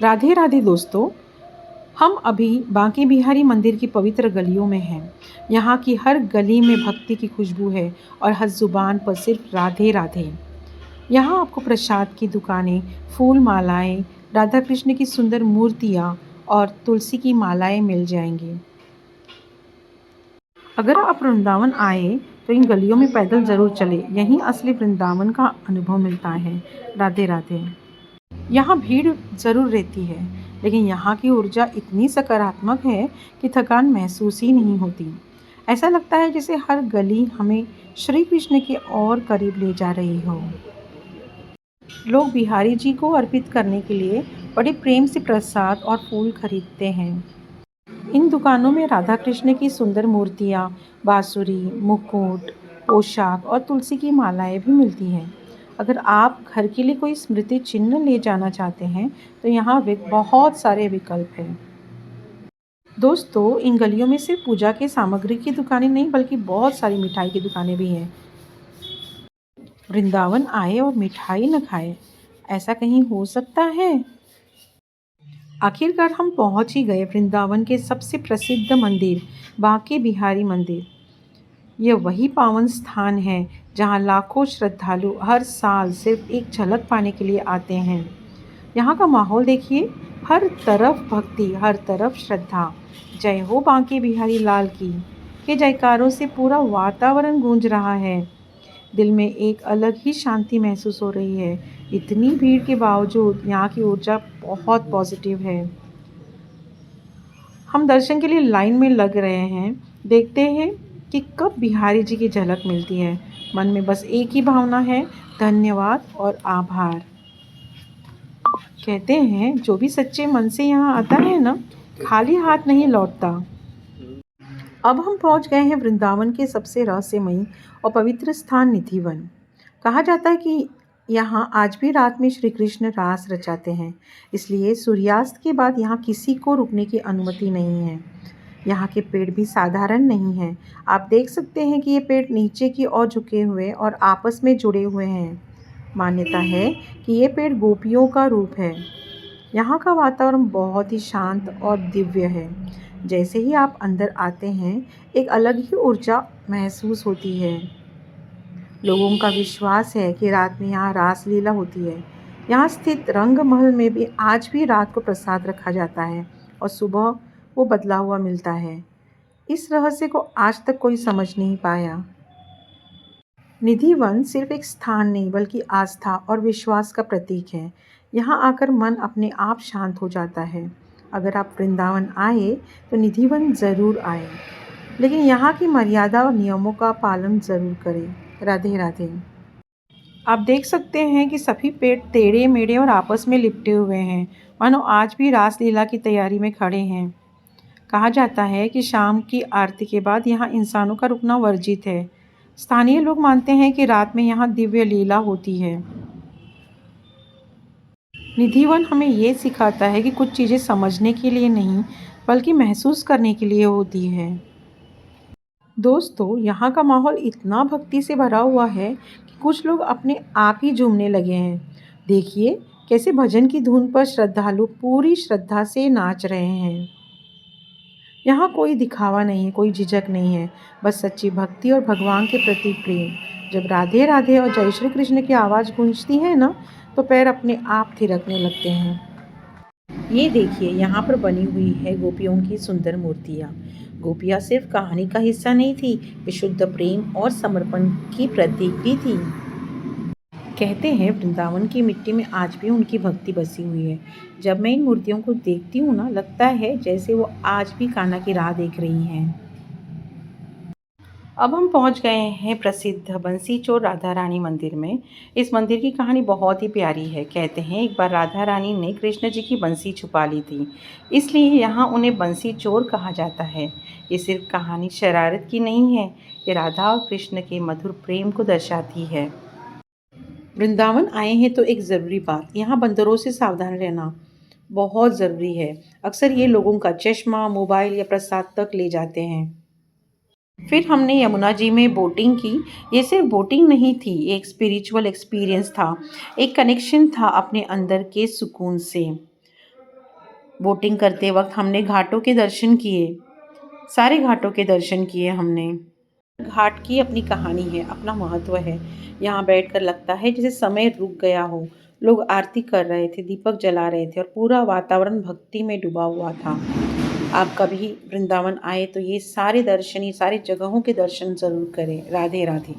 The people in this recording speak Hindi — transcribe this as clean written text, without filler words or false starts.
राधे राधे दोस्तों। हम अभी बांके बिहारी मंदिर की पवित्र गलियों में हैं। यहाँ की हर गली में भक्ति की खुशबू है और हर जुबान पर सिर्फ राधे राधे। यहाँ आपको प्रसाद की दुकानें, फूल मालाएं, राधा कृष्ण की सुंदर मूर्तियाँ और तुलसी की मालाएं मिल जाएंगी। अगर आप वृंदावन आए तो इन गलियों में पैदल ज़रूर चले। यहीं असली वृंदावन का अनुभव मिलता है। राधे राधे। यहाँ भीड़ ज़रूर रहती है, लेकिन यहाँ की ऊर्जा इतनी सकारात्मक है कि थकान महसूस ही नहीं होती। ऐसा लगता है जैसे हर गली हमें श्री कृष्ण के और करीब ले जा रही हो। लोग बिहारी जी को अर्पित करने के लिए बड़े प्रेम से प्रसाद और फूल खरीदते हैं। इन दुकानों में राधा कृष्ण की सुंदर मूर्तियाँ, बांसुरी, मुकुट, पोशाक और तुलसी की मालाएं भी मिलती हैं। अगर आप घर के लिए कोई स्मृति चिन्ह ले जाना चाहते हैं तो यहाँ बहुत सारे विकल्प हैं। दोस्तों, इन गलियों में सिर्फ पूजा की सामग्री की दुकानें नहीं बल्कि बहुत सारी मिठाई की दुकानें भी हैं। वृंदावन आए और मिठाई न खाए, ऐसा कहीं हो सकता है? आखिरकार हम पहुंच ही गए वृंदावन के सबसे प्रसिद्ध मंदिर, बांके बिहारी मंदिर। यह वही पावन स्थान है जहां लाखों श्रद्धालु हर साल सिर्फ एक झलक पाने के लिए आते हैं। यहाँ का माहौल देखिए, हर तरफ भक्ति, हर तरफ श्रद्धा। जय हो बांके बिहारी लाल की के जयकारों से पूरा वातावरण गूंज रहा है। दिल में एक अलग ही शांति महसूस हो रही है। इतनी भीड़ के बावजूद यहाँ की ऊर्जा बहुत पॉजिटिव है। हम दर्शन के लिए लाइन में लग रहे हैं। देखते हैं कि कब बिहारी जी की झलक मिलती है। मन में बस एक ही भावना है, धन्यवाद और आभार। कहते हैं जो भी सच्चे मन से यहाँ आता है ना, खाली हाथ नहीं लौटता। अब हम पहुँच गए हैं वृंदावन के सबसे रहस्यमयी और पवित्र स्थान निधिवन। कहा जाता है कि यहाँ आज भी रात में श्री कृष्ण रास रचाते हैं, इसलिए सूर्यास्त के बाद यहाँ किसी को रुकने की अनुमति नहीं है। यहाँ के पेड़ भी साधारण नहीं हैं। आप देख सकते हैं कि ये पेड़ नीचे की ओर झुके हुए और आपस में जुड़े हुए हैं। मान्यता है कि ये पेड़ गोपियों का रूप है। यहाँ का वातावरण बहुत ही शांत और दिव्य है। जैसे ही आप अंदर आते हैं, एक अलग ही ऊर्जा महसूस होती है। लोगों का विश्वास है कि रात में यहाँ रास लीला होती है। यहाँ स्थित रंग महल में भी आज भी रात को प्रसाद रखा जाता है और सुबह वो बदला हुआ मिलता है। इस रहस्य को आज तक कोई समझ नहीं पाया। निधिवन सिर्फ एक स्थान नहीं बल्कि आस्था और विश्वास का प्रतीक है। यहाँ आकर मन अपने आप शांत हो जाता है। अगर आप वृंदावन आए तो निधिवन ज़रूर आए, लेकिन यहाँ की मर्यादा और नियमों का पालन ज़रूर करें। राधे राधे। आप देख सकते हैं कि सभी पेड़ टेढ़े मेढ़े और आपस में लिपटे हुए हैं, मानो आज भी रासलीला की तैयारी में खड़े हैं। कहा जाता है कि शाम की आरती के बाद यहाँ इंसानों का रुकना वर्जित है। स्थानीय लोग मानते हैं कि रात में यहाँ दिव्य लीला होती है। निधिवन हमें ये सिखाता है कि कुछ चीज़ें समझने के लिए नहीं बल्कि महसूस करने के लिए होती है। दोस्तों, यहाँ का माहौल इतना भक्ति से भरा हुआ है कि कुछ लोग अपने आप ही झूमने लगे हैं। देखिए कैसे भजन की धुन पर श्रद्धालु पूरी श्रद्धा से नाच रहे हैं। यहाँ कोई दिखावा नहीं है, कोई झिझक नहीं है, बस सच्ची भक्ति और भगवान के प्रति प्रेम। जब राधे राधे और जय श्री कृष्ण की आवाज़ गूंजती है ना, तो पैर अपने आप थिरकने लगते हैं। ये देखिए, यहाँ पर बनी हुई है गोपियों की सुंदर मूर्तियाँ। गोपियाँ सिर्फ कहानी का हिस्सा नहीं थी, वे शुद्ध प्रेम और समर्पण की प्रतीक भी थी। कहते हैं वृंदावन की मिट्टी में आज भी उनकी भक्ति बसी हुई है। जब मैं इन मूर्तियों को देखती हूँ ना, लगता है जैसे वो आज भी कान्हा की राह देख रही हैं। अब हम पहुंच गए हैं प्रसिद्ध बंसी चोर राधा रानी मंदिर में। इस मंदिर की कहानी बहुत ही प्यारी है। कहते हैं एक बार राधा रानी ने कृष्ण जी की बंसी छुपा ली थी, इसलिए यहाँ उन्हें बंसी चोर कहा जाता है। ये सिर्फ कहानी शरारत की नहीं है, ये राधा और कृष्ण के मधुर प्रेम को दर्शाती है। वृंदावन आए हैं तो एक ज़रूरी बात, यहाँ बंदरों से सावधान रहना बहुत ज़रूरी है। अक्सर ये लोगों का चश्मा, मोबाइल या प्रसाद तक ले जाते हैं। फिर हमने यमुना जी में बोटिंग की। ये सिर्फ बोटिंग नहीं थी, एक स्पिरिचुअल एक्सपीरियंस था, एक कनेक्शन था अपने अंदर के सुकून से। बोटिंग करते वक्त हमने घाटों के दर्शन किए, सारे घाटों के दर्शन किए हमने। घाट की अपनी कहानी है, अपना महत्व है। यहाँ बैठकर लगता है जैसे समय रुक गया हो। लोग आरती कर रहे थे, दीपक जला रहे थे और पूरा वातावरण भक्ति में डूबा हुआ था। आप कभी वृंदावन आए तो ये सारे दर्शन, ये सारी जगहों के दर्शन ज़रूर करें। राधे राधे।